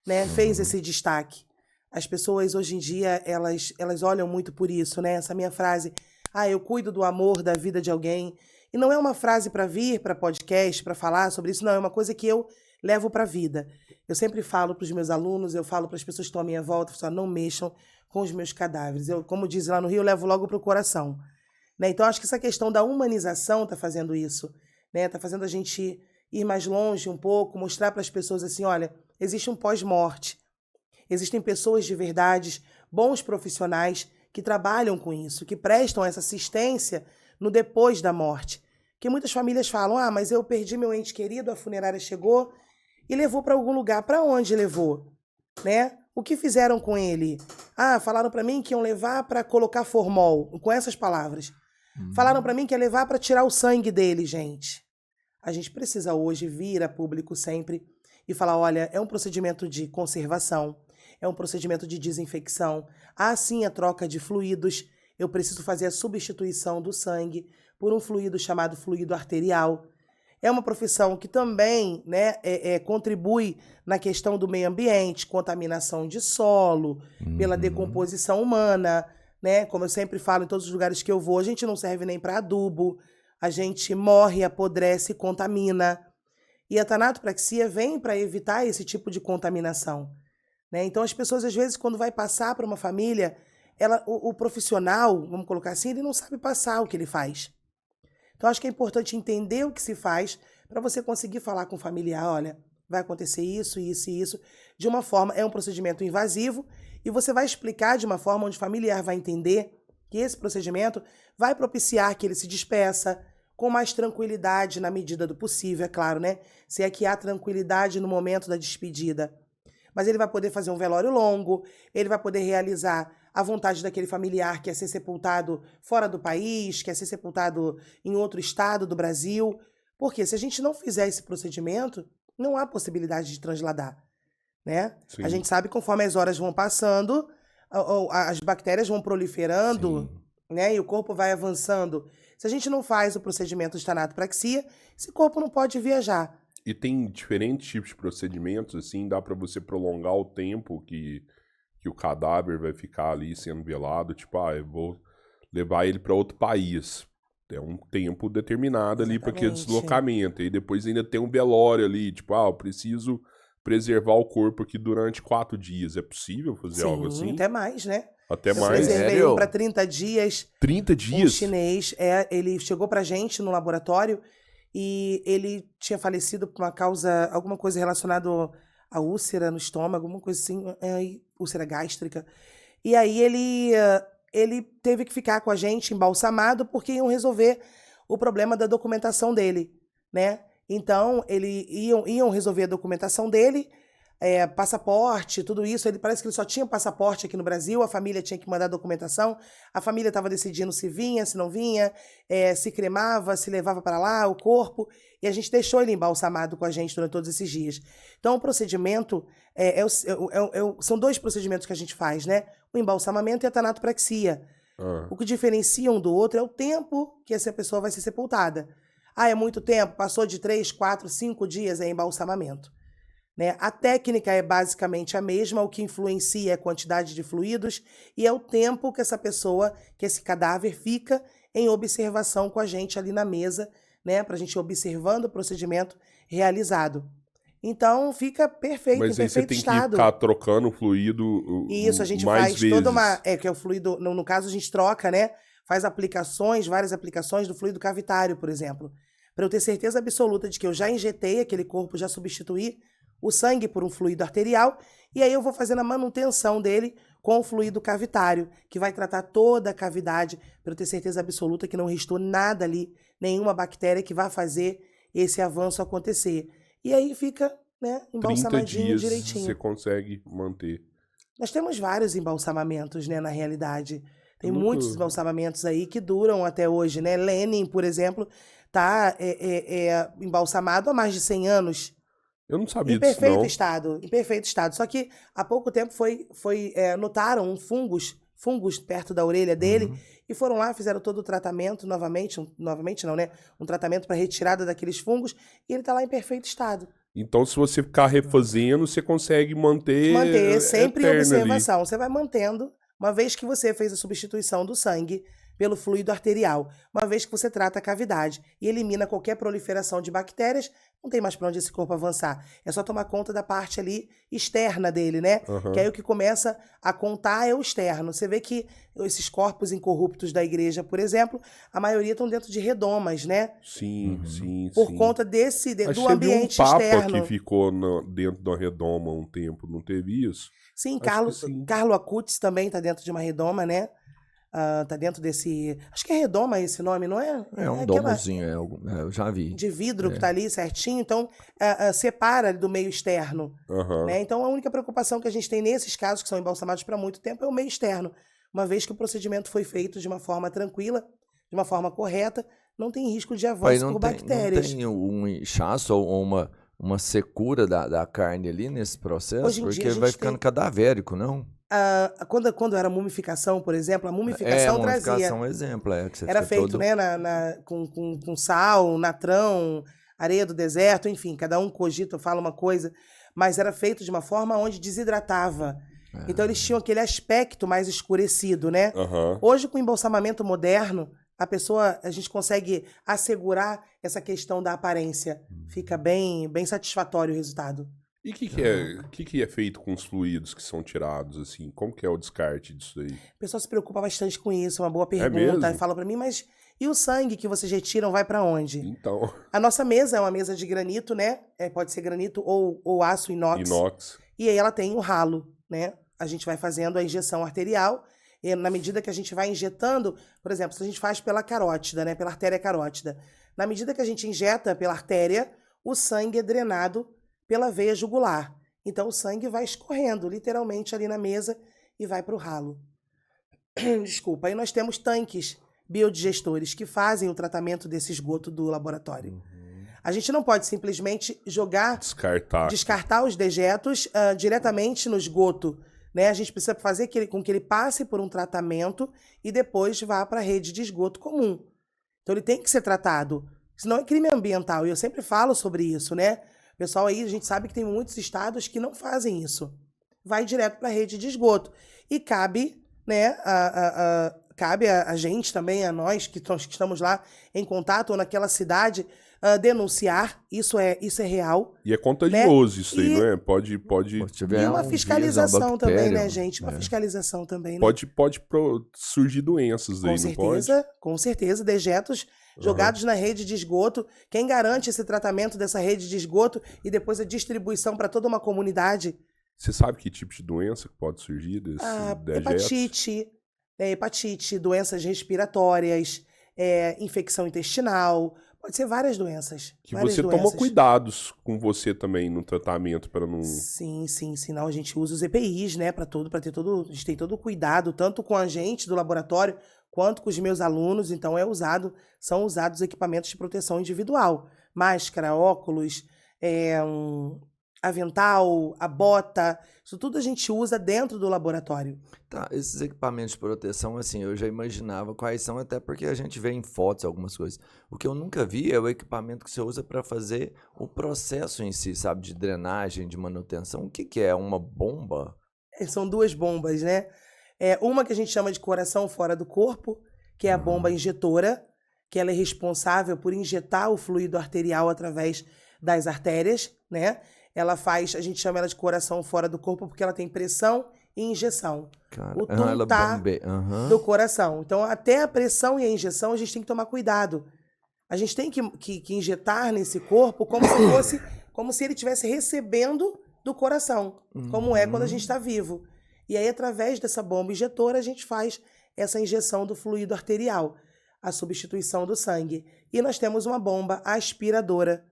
né, fez esse destaque. As pessoas hoje em dia, elas olham muito por isso, né? Essa minha frase, eu cuido do amor da vida de alguém. E não é uma frase para vir para podcast, para falar sobre isso, não, é uma coisa que eu levo para a vida. Eu sempre falo para os meus alunos, eu falo para as pessoas que estão à minha volta, não mexam com os meus cadáveres. Eu, como diz lá no Rio, eu levo logo para o coração. Né? Então, acho que essa questão da humanização está fazendo isso. Né? Está fazendo a gente ir mais longe um pouco, mostrar para as pessoas assim, olha, existe um pós-morte. Existem pessoas de verdade, bons profissionais, que trabalham com isso, que prestam essa assistência no depois da morte. Porque muitas famílias falam, mas eu perdi meu ente querido, a funerária chegou e levou para algum lugar. Para onde levou? Né? O que fizeram com ele? Falaram para mim que iam levar para colocar formol, com essas palavras. Falaram para mim que ia levar para tirar o sangue dele, gente. A gente precisa hoje vir a público sempre e falar, olha, é um procedimento de conservação, é um procedimento de desinfecção. Há sim a troca de fluidos. Eu preciso fazer a substituição do sangue por um fluido chamado fluido arterial. É uma profissão que também, né, contribui na questão do meio ambiente, contaminação de solo, pela decomposição humana, né? Como eu sempre falo em todos os lugares que eu vou, a gente não serve nem para adubo, a gente morre, apodrece e contamina. E a tanatopraxia vem para evitar esse tipo de contaminação. Né? Então as pessoas, às vezes, quando vai passar para uma família, o profissional, vamos colocar assim, ele não sabe passar o que ele faz. Então acho que é importante entender o que se faz para você conseguir falar com o familiar, olha, vai acontecer isso, isso e isso, de uma forma, é um procedimento invasivo, e você vai explicar de uma forma onde o familiar vai entender que esse procedimento vai propiciar que ele se despeça com mais tranquilidade na medida do possível, é claro, né? Se é que há tranquilidade no momento da despedida. Mas ele vai poder fazer um velório longo, ele vai poder realizar a vontade daquele familiar que quer ser sepultado fora do país, quer ser sepultado em outro estado do Brasil. Porque se a gente não fizer esse procedimento, não há possibilidade de transladar. Né? A gente sabe que conforme as horas vão passando, as bactérias vão proliferando, né? E o corpo vai avançando. Se a gente não faz o procedimento de tanatopraxia, esse corpo não pode viajar. E tem diferentes tipos de procedimentos, assim, dá para você prolongar o tempo que o cadáver vai ficar ali sendo velado, tipo, eu vou levar ele para outro país. É um tempo determinado ali para aquele deslocamento. E depois ainda tem um velório ali, tipo, eu preciso preservar o corpo aqui durante 4 dias. É possível fazer algo assim? Até mais, né? Até eu mais. Preservei para 30 dias. 30 dias? Um chinês, ele chegou pra gente no laboratório e ele tinha falecido por uma causa, alguma coisa relacionada à úlcera no estômago, alguma coisa assim, úlcera gástrica. E aí ele teve que ficar com a gente embalsamado porque iam resolver o problema da documentação dele, né? Então, iam resolver a documentação dele, passaporte, tudo isso. Ele parece que ele só tinha passaporte aqui no Brasil, a família tinha que mandar a documentação, a família estava decidindo se vinha, se não vinha, se cremava, se levava para lá o corpo, e a gente deixou ele embalsamado com a gente durante todos esses dias. Então, o procedimento, são 2 procedimentos que a gente faz, né? O embalsamamento e a tanatopraxia. O que diferencia um do outro é o tempo que essa pessoa vai ser sepultada. É muito tempo, passou de 3, 4, 5 dias, é embalsamamento. Né? A técnica é basicamente a mesma, o que influencia é a quantidade de fluidos e é o tempo que essa pessoa, que esse cadáver fica em observação com a gente ali na mesa, né? Para a gente ir observando o procedimento realizado. Então fica perfeito, em perfeito estado. Mas aí você tem que ficar trocando o fluido Isso, a gente mais faz vezes. toda uma... que é o fluido, no caso a gente troca, né? Faz várias aplicações do fluido cavitário, por exemplo. Para eu ter certeza absoluta de que eu já injetei aquele corpo, já substituí o sangue por um fluido arterial, e aí eu vou fazendo a manutenção dele com o fluido cavitário, que vai tratar toda a cavidade, para eu ter certeza absoluta que não restou nada ali, nenhuma bactéria que vá fazer esse avanço acontecer. E aí fica, né, embalsamadinho 30 dias direitinho. Você consegue manter. Nós temos vários embalsamamentos, né, na realidade. Tem muitos embalsamamentos aí que duram até hoje, né? Lenin, por exemplo, tá embalsamado há mais de 100 anos. Eu não sabia Em disso, não. Em perfeito estado. Só que há pouco tempo notaram fungos perto da orelha dele e foram lá, fizeram todo o tratamento novamente não, né? Um tratamento para retirada daqueles fungos e ele tá lá em perfeito estado. Então, se você ficar refazendo, você consegue Manter sempre em eterno observação. Você vai mantendo, uma vez que você fez a substituição do sangue pelo fluido arterial, uma vez que você trata a cavidade e elimina qualquer proliferação de bactérias, não tem mais para onde esse corpo avançar. É só tomar conta da parte ali externa dele, né? Aham. Que aí o que começa a contar é o externo. Você vê que esses corpos incorruptos da igreja, por exemplo, a maioria estão dentro de redomas, né? Sim, sim, Por sim. conta Acho do que teve ambiente um papa externo. que ficou dentro da redoma um tempo, não teve isso? Sim, Acho que sim. Carlo Acutis também está dentro de uma redoma, né? Tá dentro desse. Acho que é redoma esse nome, não é? É um aquela domozinho, eu já vi. de vidro que tá ali certinho, então separa do meio externo. Aham. Né? Então a única preocupação que a gente tem nesses casos, que são embalsamados para muito tempo, é o meio externo. Uma vez que o procedimento foi feito de uma forma tranquila, de uma forma correta, não tem risco de Pai, avanço por não bactérias. tem um inchaço ou uma secura da carne ali nesse processo? Hoje em dia, Porque a gente vai ficando cadavérico, não? Quando era mumificação, por exemplo, a É, mumificação trazia. mumificação é um exemplo, que você Era fica feito, todo... né, com sal, natrão, areia do deserto, enfim, cada um cogita, fala uma coisa, mas era feito de uma forma onde desidratava. Então eles tinham aquele aspecto mais escurecido, né? Aham. Hoje, com o embalsamamento moderno, a gente consegue assegurar essa questão da aparência. Fica bem satisfatório o resultado. E o que é feito com os fluidos que são tirados, assim? Como que é o descarte disso aí? O pessoal se preocupa bastante com isso, é uma boa pergunta. mesmo? Fala pra mim, mas e o sangue que vocês retiram vai pra onde? Então, A nossa mesa é uma mesa de granito, né? Pode ser granito ou aço inox. inox. E aí ela tem o ralo, né? A gente vai fazendo a injeção arterial. E na medida que a gente vai injetando, por exemplo, se a gente faz pela carótida, né? Pela artéria carótida. Na medida que a gente injeta pela artéria, o sangue é drenado pela veia jugular. Então o sangue vai escorrendo literalmente ali na mesa e vai para o ralo. Desculpa. Aí nós temos tanques biodigestores que fazem o tratamento desse esgoto do laboratório. A gente não pode simplesmente descartar os dejetos diretamente no esgoto, né? A gente precisa fazer com que ele passe por um tratamento e depois vá para a rede de esgoto comum. Então ele tem que ser tratado, senão é crime ambiental. E eu sempre falo sobre isso, né? Pessoal aí, a gente sabe que tem muitos estados que não fazem isso. Vai direto para a rede de esgoto. E cabe, né, cabe a gente também, a nós que estamos lá em contato ou naquela cidade, denunciar. Isso é real. E é contagioso, né? Isso aí, E... não é? Pode... E uma fiscalização também, né, gente? Uma fiscalização também, né? Pode surgir doenças aí, não pode? Com certeza, dejetos jogados na rede de esgoto. Quem garante esse tratamento dessa rede de esgoto e depois a distribuição para toda uma comunidade? Você sabe que tipo de doença que pode surgir desses dejetos? Hepatite, doenças respiratórias, infecção intestinal, pode ser várias doenças. Que você toma cuidados com você também no tratamento para não... Sim, não, a gente usa os EPIs, né, a gente tem todo o cuidado, tanto com a gente do laboratório, quanto com os meus alunos, então são usados equipamentos de proteção individual, máscara, óculos, avental, a bota, isso tudo a gente usa dentro do laboratório. Tá, esses equipamentos de proteção, assim, eu já imaginava quais são, até porque a gente vê em fotos algumas coisas. O que eu nunca vi é o equipamento que você usa para fazer o processo em si, sabe, de drenagem, de manutenção. O que é? Uma bomba? São duas bombas, né? Uma que a gente chama de coração fora do corpo, que é a bomba injetora, que ela é responsável por injetar o fluido arterial através das artérias, né? A gente chama ela de coração fora do corpo porque ela tem pressão e injeção. O tuntar do coração. Então, até a pressão e a injeção, a gente tem que tomar cuidado. A gente tem que injetar nesse corpo como se ele estivesse recebendo do coração, como é quando a gente está vivo. E aí, através dessa bomba injetora, a gente faz essa injeção do fluido arterial, a substituição do sangue. E nós temos uma bomba aspiradora,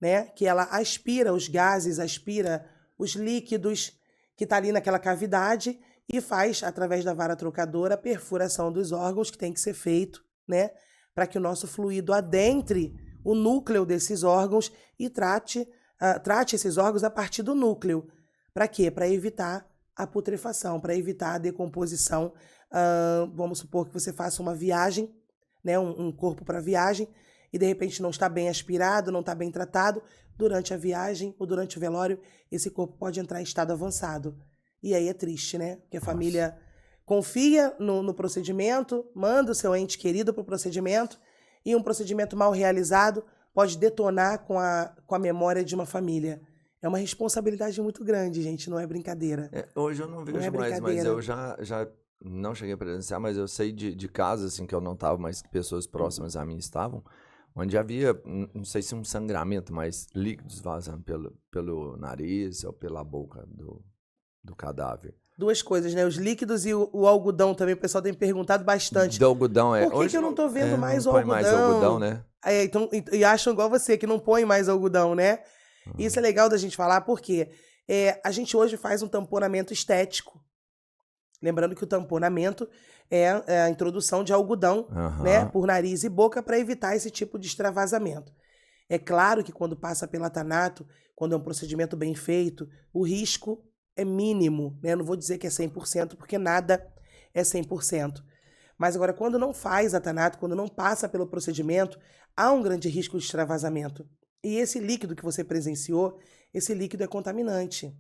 né, que ela aspira os gases, aspira os líquidos que está ali naquela cavidade e faz, através da vara trocadora, a perfuração dos órgãos que tem que ser feito, né, para que o nosso fluido adentre o núcleo desses órgãos e trate esses órgãos a partir do núcleo. Para quê? Para evitar a putrefação, para evitar a decomposição. Vamos supor que você faça uma viagem, né, um corpo para viagem, e de repente não está bem aspirado, não está bem tratado, durante a viagem ou durante o velório, esse corpo pode entrar em estado avançado. E aí é triste, né? Porque a família confia no procedimento, manda o seu ente querido para o procedimento, e um procedimento mal realizado pode detonar com a memória de uma família. É uma responsabilidade muito grande, gente, não é brincadeira. Hoje eu não vejo mais, mas eu já não cheguei a presenciar, mas eu sei de casos assim, que eu não estava, mas que pessoas próximas a mim estavam, onde havia, não sei se um sangramento, mas líquidos vazando pelo nariz ou pela boca do cadáver. Duas coisas, né? Os líquidos e o algodão também, o pessoal tem perguntado bastante. Do algodão, Por que eu não tô vendo mais o não põe algodão? mais algodão, né? Então, e acham igual você, que não põe mais algodão, né? Isso é legal da gente falar, porque a gente hoje faz um tamponamento estético. Lembrando que o tamponamento é a introdução de algodão, né, por nariz e boca para evitar esse tipo de extravasamento. É claro que quando passa pelo tanato, quando é um procedimento bem feito, o risco é mínimo, né? Eu não vou dizer que é 100%, porque nada é 100%. Mas agora, quando não faz atanato, quando não passa pelo procedimento, há um grande risco de extravasamento. E esse líquido que você presenciou, esse líquido é contaminante.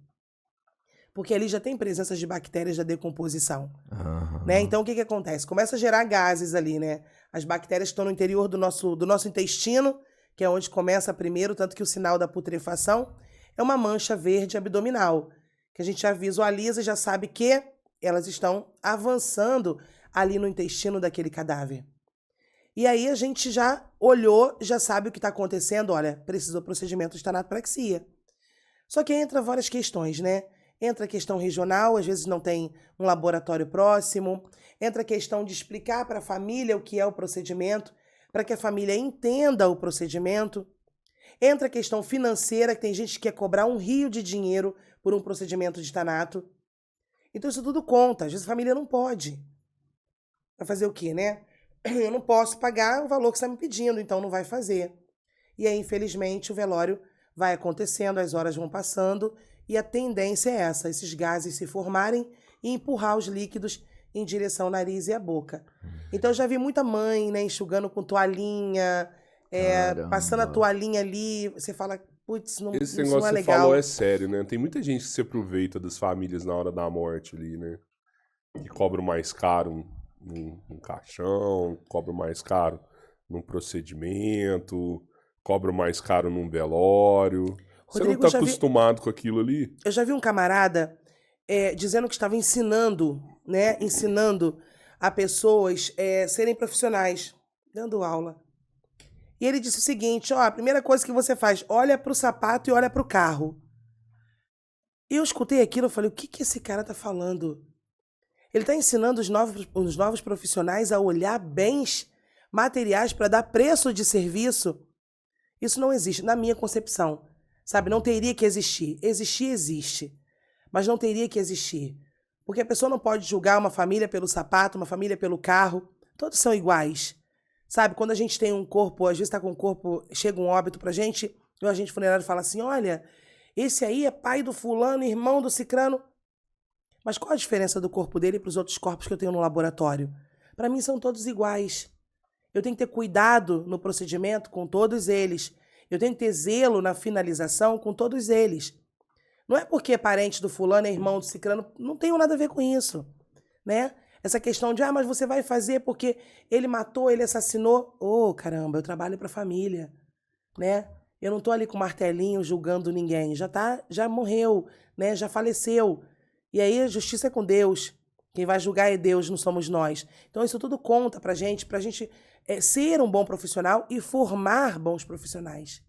Porque ali já tem presença de bactérias da decomposição. Né? Então, o que acontece? Começa a gerar gases ali, né? As bactérias estão no interior do nosso intestino, que é onde começa primeiro, tanto que o sinal da putrefação é uma mancha verde abdominal, que a gente já visualiza e já sabe que elas estão avançando ali no intestino daquele cadáver. E aí a gente já olhou, já sabe o que está acontecendo. Olha, precisou procedimento de tanatopraxia. Só que entra várias questões, né? Entra a questão regional, às vezes não tem um laboratório próximo. Entra a questão de explicar para a família o que é o procedimento, para que a família entenda o procedimento. Entra a questão financeira, que tem gente que quer cobrar um rio de dinheiro por um procedimento de tanato. Então isso tudo conta. Às vezes a família não pode. Vai fazer o quê, né? Eu não posso pagar o valor que você está me pedindo, então não vai fazer. E aí, infelizmente, o velório vai acontecendo, as horas vão passando, e a tendência é essa, esses gases se formarem e empurrar os líquidos em direção ao nariz e à boca. Então eu já vi muita mãe, né, enxugando com toalhinha, passando a toalhinha ali, você fala, putz, não, esse isso não negócio é que legal. você falou é sério, né? Tem muita gente que se aproveita das famílias na hora da morte ali, né? Que cobra mais caro num caixão, cobra mais caro num procedimento, cobra mais caro num velório. Rodrigo, você não tá acostumado com aquilo ali? Eu já vi um camarada dizendo que estava ensinando, né? Ensinando a pessoas serem profissionais, dando aula. E ele disse o seguinte, ó, a primeira coisa que você faz, olha pro sapato e olha pro carro. E eu escutei aquilo, eu falei, o que esse cara tá falando? Ele está ensinando os novos profissionais a olhar bens materiais para dar preço de serviço. Isso não existe, na minha concepção. Sabe, não teria que existir. Existir, existe. Mas não teria que existir. Porque a pessoa não pode julgar uma família pelo sapato, uma família pelo carro. Todos são iguais. Sabe, quando a gente tem um corpo, às vezes está com um corpo, chega um óbito pra gente, e o agente funerário fala assim, olha, esse aí é pai do fulano, irmão do cicrano. Mas qual a diferença do corpo dele para os outros corpos que eu tenho no laboratório? Para mim são todos iguais. Eu tenho que ter cuidado no procedimento com todos eles. Eu tenho que ter zelo na finalização com todos eles. Não é porque é parente do fulano, é irmão do cicrano, não tenho nada a ver com isso, né? Essa questão de, mas você vai fazer porque ele matou, ele assassinou. Ô, caramba, eu trabalho para a família, né? Eu não tô ali com martelinho julgando ninguém. Já morreu, né? Já faleceu. E aí a justiça é com Deus. Quem vai julgar é Deus, não somos nós. Então isso tudo conta pra gente ser um bom profissional e formar bons profissionais.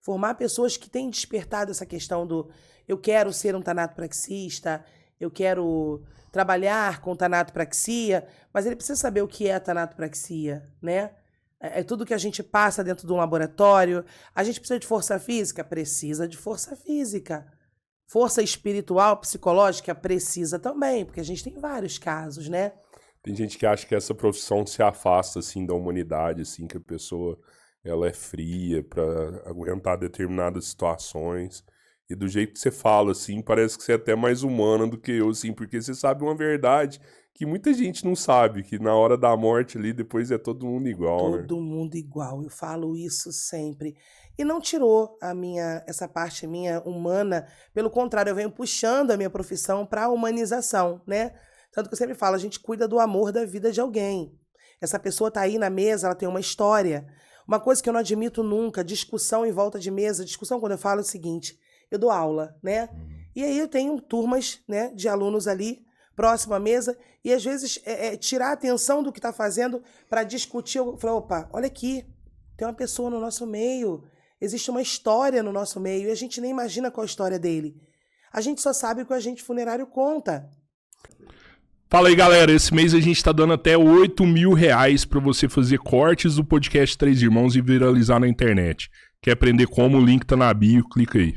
Formar pessoas que têm despertado essa questão do eu quero ser um tanatopraxista, eu quero trabalhar com tanatopraxia, mas ele precisa saber o que é a tanatopraxia, né? É tudo que a gente passa dentro de um laboratório. A gente precisa de força física? Precisa de força física. Força espiritual, psicológica, precisa também, porque a gente tem vários casos, né? Tem gente que acha que essa profissão se afasta, assim, da humanidade, assim, que a pessoa, ela é fria pra aguentar determinadas situações. E do jeito que você fala, assim, parece que você é até mais humana do que eu, assim, porque você sabe uma verdade que muita gente não sabe, que na hora da morte ali, depois é todo mundo igual, né? Todo mundo igual, eu falo isso sempre. E não tirou essa parte minha humana, pelo contrário, eu venho puxando a minha profissão para a humanização, né? Tanto que eu sempre falo, a gente cuida do amor da vida de alguém. Essa pessoa tá aí na mesa, ela tem uma história. Uma coisa que eu não admito nunca, discussão em volta de mesa. Discussão, quando eu falo é o seguinte, eu dou aula, né? E aí eu tenho turmas, né, de alunos ali, próximo à mesa, e às vezes tirar a atenção do que está fazendo para discutir. Eu falo, opa, olha aqui, tem uma pessoa no nosso meio, existe uma história no nosso meio, e a gente nem imagina qual a história dele. A gente só sabe o que o agente funerário conta. Fala aí, galera. Esse mês a gente tá dando até R$8.000 pra você fazer cortes do podcast Três Irmãos e viralizar na internet. Quer aprender como? O link tá na bio, clica aí.